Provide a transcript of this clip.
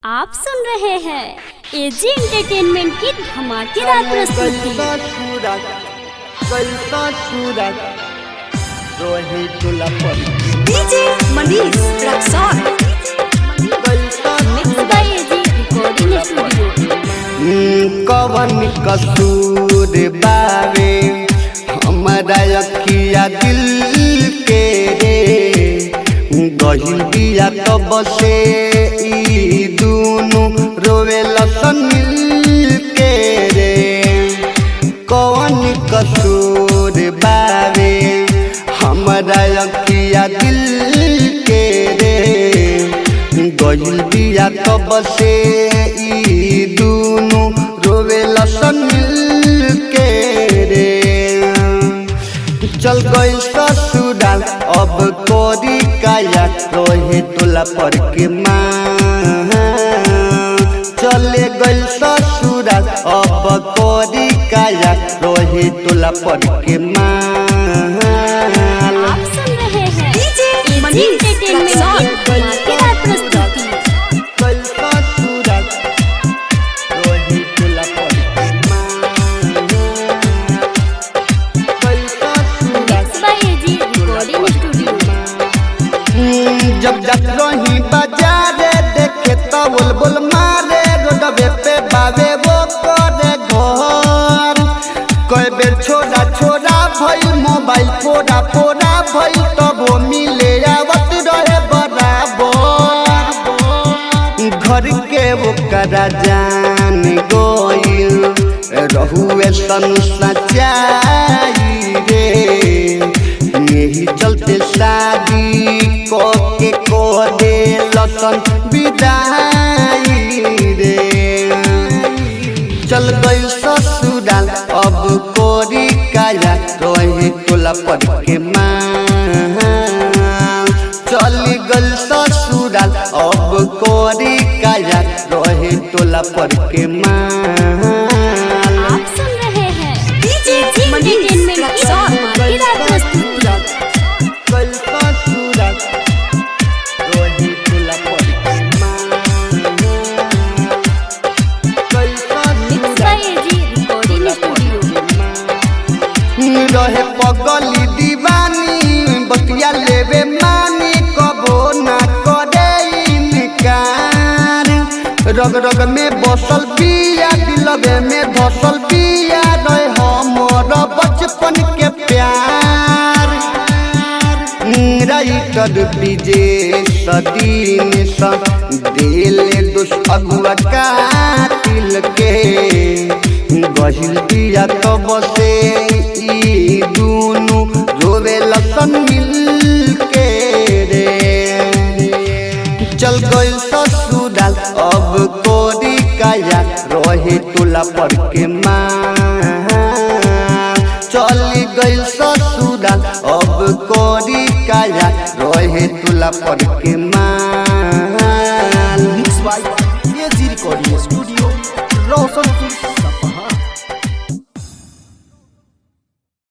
आप सुन रहे हैं एजी एंटरटेनमेंट की धमाकेदार प्रस्तुति। DJ Manish Raxaul mix by AG recording studio. कवन कसूर बावे हमारा अखिया दिल के रे गहिल बिया तब से ई दूनु रोवे लसन मिल के रे। कवन कसूर बावे हमारा अखिया दिल के रे गहिल बिया तब से ई दूनु रोवे लसन मिल के रे। चल गई ससुराल अब कोरी काया रोहे तोला पर के माँ। चले गई ससुराल अब कोरी काया रोहे तोला पर के माँ। आप सुन रहे हैं डीजे एजी मनीष एंटरटेनमेंट की रक्सौल धमाकेदार प्रस्तुति। गई ससुराल रोहे तोला पर के माँ। गई ससुराल mix by AG recording studio. जब जात रही बाजारे देखे तो बुलबुल मारे रोडवे पे बावे वो करे घर। कई बेर छोड़ा छोड़ा भइल मोबाइल फोड़ा फोड़ा भइल तब वो मिले आवत रहे बराबर। घर के वो करा जान गोइल रहुए सन सच्चाई रे। यही चलते शादी को दे लसन विदाई रे। चल गई ससुराल अब कोरी काया रोहे तोला पर के माँ। चल गई ससुराल अब कोरी काया रोहे तोला पर के माँ। आप सुन रहे हैं डीजे एजी मनीष एंटरटेनमेंट की रक्सौल धमाकेदार प्रस्तुति। Mix by AG recording studio. रहे पगली दीवानी बतिया लेवे मानी कबो ना करे इनकार। रग रग में बसल पिया दिलवे में धसल पिया रहे हमर बचपन के प्यार। राइटर विजय सदीन सा दिल दुस अगुआ कातिल के गहिल दिया तब से ई दूनु रोवे लसन मिल के रे। चल गई ससुराल अब कोरी काया रोहे तोला पर के माँ। चली गई ससुराल अब कोरी काया रोहे तोला पर के माँ। Mix by AG recording studio Roshanpur